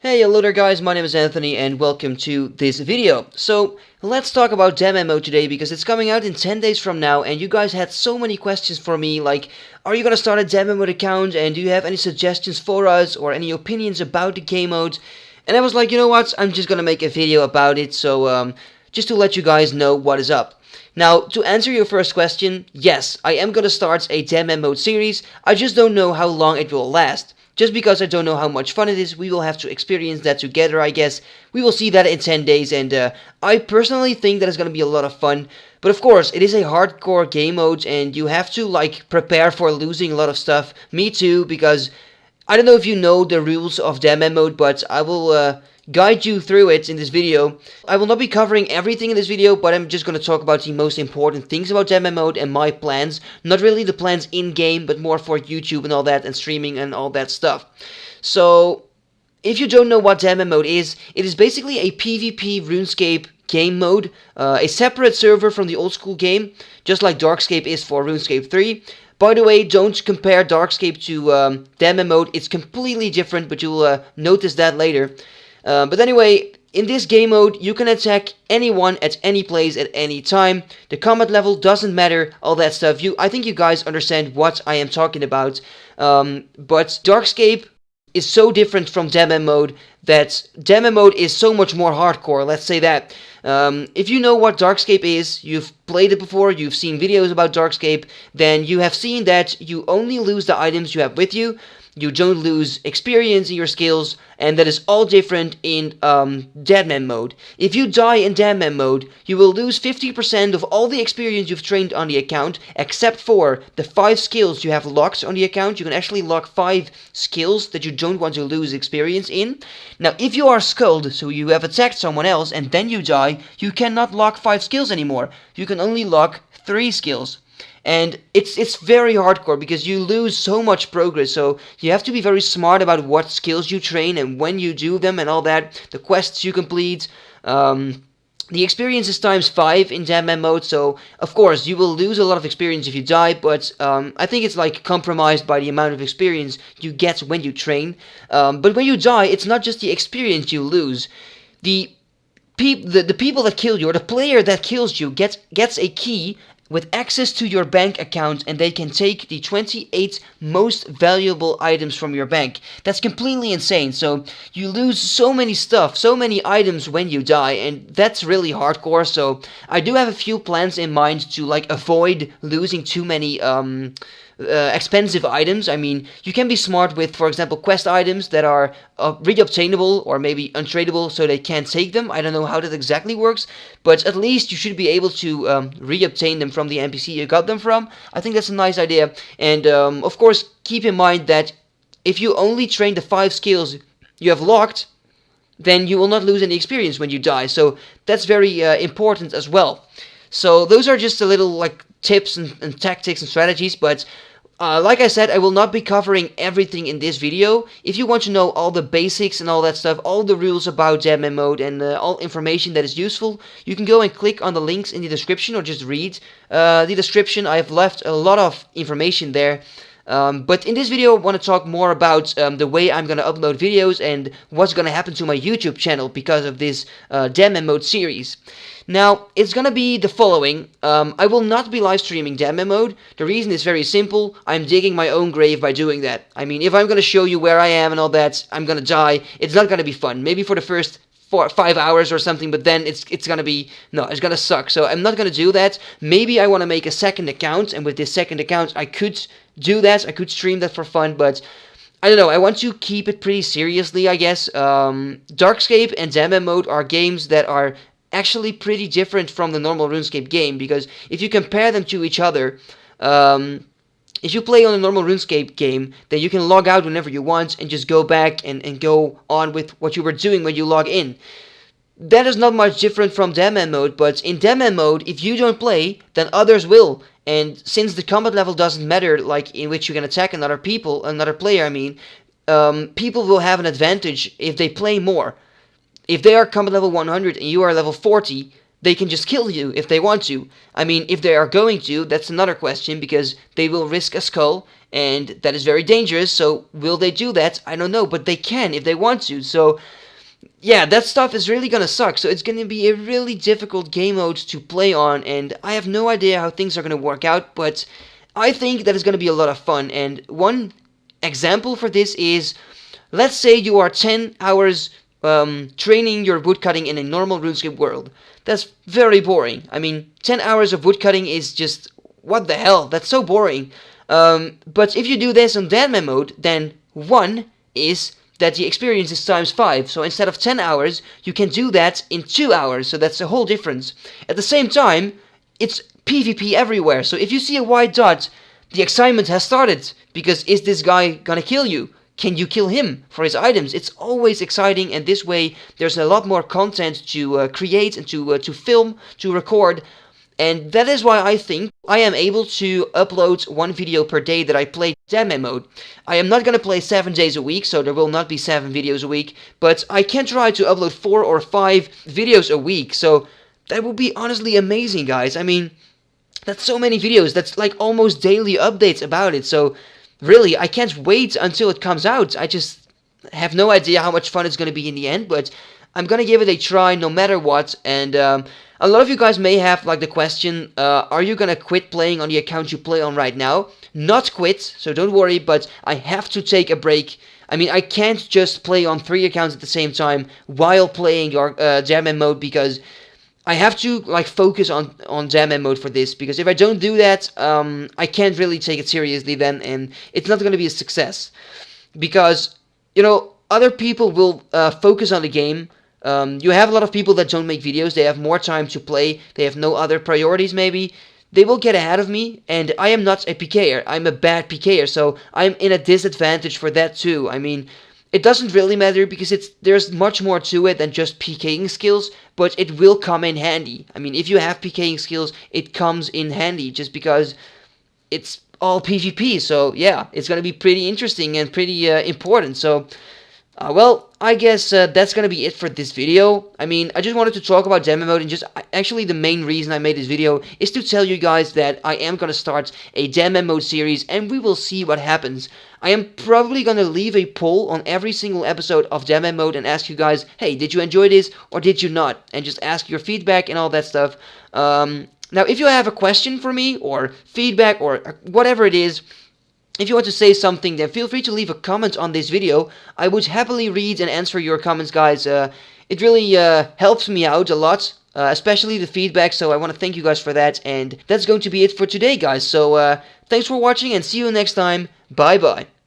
Hey, hello there guys, my name is Anthony and welcome to this video. So, let's talk about Deadman Mode today because it's coming out in 10 days from now and you guys had so many questions for me like, are you gonna start a Deadman Mode account and do you have any suggestions for us or any opinions about the game mode? And I was like, you know what, I'm just gonna make a video about it, so just to let you guys know what is up. Now, to answer your first question, yes, I am gonna start a Deadman Mode series, I just don't know how long it will last. Just because I don't know how much fun it is, we will have to experience that together, I guess. We will see that in 10 days, and I personally think that it's going to be a lot of fun. But of course, it is a hardcore game mode, and you have to, like, prepare for losing a lot of stuff. Me too, because I don't know if you know the rules of Deadman Mode, but I will guide you through it in this video. I will not be covering everything in this video, but I'm just going to talk about the most important things about Deadman Mode and my plans. Not really the plans in-game, but more for YouTube and all that, and streaming and all that stuff. So, if you don't know what Deadman Mode is, it is basically a PvP RuneScape game mode, a separate server from the old school game, just like Darkscape is for RuneScape 3. By the way, don't compare Darkscape to Deadman Mode, it's completely different, but you'll notice that later. But anyway, in this game mode, you can attack anyone at any place at any time. The combat level doesn't matter, all that stuff. I think you guys understand what I am talking about. But Darkscape is so different from Deadman Mode that Deadman Mode is so much more hardcore, let's say that. If you know what Darkscape is, you've played it before, you've seen videos about Darkscape, then you have seen that you only lose the items you have with you. You don't lose experience in your skills, and that is all different in Deadman Mode. If you die in Deadman Mode, you will lose 50% of all the experience you've trained on the account, except for the 5 skills you have locked on the account. You can actually lock 5 skills that you don't want to lose experience in. Now, if you are skulled, so you have attacked someone else and then you die, you cannot lock 5 skills anymore. You can only lock 3 skills. And it's very hardcore because you lose so much progress, so you have to be very smart about what skills you train and when you do them and all that, the quests you complete. The experience is times 5 in Deadman Mode, so of course you will lose a lot of experience if you die, but I think it's like compromised by the amount of experience you get when you train. But when you die, it's not just the experience you lose. The people that kill you, or the player that kills you, gets a key with access to your bank account, and they can take the 28 most valuable items from your bank. That's completely insane. So you lose so many stuff, so many items when you die, and that's really hardcore. So I do have a few plans in mind to like avoid losing too many expensive items. I mean, you can be smart with, for example, quest items that are re-obtainable or maybe untradeable, so they can't take them. I don't know how that exactly works, but at least you should be able to re-obtain them from the NPC you got them from. I think that's a nice idea, and of course, keep in mind that if you only train the 5 skills you have locked, then you will not lose any experience when you die, so that's very important as well. So those are just a little like tips and tactics and strategies, but like I said, I will not be covering everything in this video. If you want to know all the basics and all that stuff, all the rules about Deadman Mode and all information that is useful, you can go and click on the links in the description or just read the description. I have left a lot of information there. But in this video I want to talk more about the way I'm going to upload videos and what's going to happen to my YouTube channel because of this Deadman Mode series. Now, it's going to be the following. I will not be live streaming Deadman Mode. The reason is very simple. I'm digging my own grave by doing that. I mean, if I'm going to show you where I am and all that, I'm going to die. It's not going to be fun. Maybe for the first 4 or 5 hours or something, but then it's gonna be, no, it's gonna suck. So I'm not gonna do that. Maybe I want to make a second account, and with this second account I could do that. I could stream that for fun, but I don't know. I want to keep it pretty seriously, I guess. Darkscape and Deadman Mode are games that are actually pretty different from the normal RuneScape game, because if you compare them to each other, if you play on a normal RuneScape game, then you can log out whenever you want and just go back and go on with what you were doing when you log in. That is not much different from Deadman Mode, but in Deadman Mode, if you don't play, then others will. And since the combat level doesn't matter, like in which you can attack another player, I mean, people will have an advantage if they play more. If they are combat level 100 and you are level 40, they can just kill you if they want to. I mean, if they are going to, that's another question, because they will risk a skull, and that is very dangerous. So will they do that? I don't know, but they can if they want to. So yeah, that stuff is really gonna suck. So it's gonna be a really difficult game mode to play on, and I have no idea how things are gonna work out, but I think that it's gonna be a lot of fun. And one example for this is, let's say you are 10 hours training your woodcutting in a normal RuneScape world. That's very boring. I mean, 10 hours of woodcutting is just, what the hell? That's so boring. But if you do this on Deadman Mode, then one is that the experience is times 5. So instead of 10 hours, you can do that in 2 hours. So that's a whole difference. At the same time, it's PvP everywhere. So if you see a white dot, the excitement has started. Because is this guy gonna kill you? Can you kill him for his items? It's always exciting, and this way there's a lot more content to create and to film, to record. And that is why I think I am able to upload 1 video per day that I play Deadman Mode. I am not going to play 7 days a week, so there will not be 7 videos a week, but I can try to upload 4 or 5 videos a week, so that would be honestly amazing, guys. I mean, that's so many videos, that's like almost daily updates about it, so really, I can't wait until it comes out. I just have no idea how much fun it's going to be in the end, but I'm going to give it a try no matter what. And a lot of you guys may have like the question, are you going to quit playing on the account you play on right now? Not quit, so don't worry, but I have to take a break. I mean, I can't just play on 3 accounts at the same time while playing your Deadman Mode, because I have to like focus on Deadman Mode for this, because if I don't do that, I can't really take it seriously then, and it's not going to be a success. Because, you know, other people will focus on the game. You have a lot of people that don't make videos, they have more time to play, they have no other priorities maybe. They will get ahead of me, and I am not a PKer, I'm a bad PKer, so I'm in a disadvantage for that too. I mean, it doesn't really matter, because there's much more to it than just PKing skills, but it will come in handy. I mean, if you have PKing skills, it comes in handy, just because it's all PvP, so yeah, it's gonna be pretty interesting and pretty important. So, well, I guess that's gonna be it for this video. I mean, I just wanted to talk about Deadman Mode, and just actually the main reason I made this video is to tell you guys that I am gonna start a Deadman Mode series, and we will see what happens. I am probably gonna leave a poll on every single episode of Deadman Mode and ask you guys, hey, did you enjoy this or did you not? And just ask your feedback and all that stuff. Now, if you have a question for me or feedback or whatever it is, if you want to say something, then feel free to leave a comment on this video. I would happily read and answer your comments, guys. It really helps me out a lot, especially the feedback, so I want to thank you guys for that. And that's going to be it for today, guys. So thanks for watching, and see you next time. Bye-bye.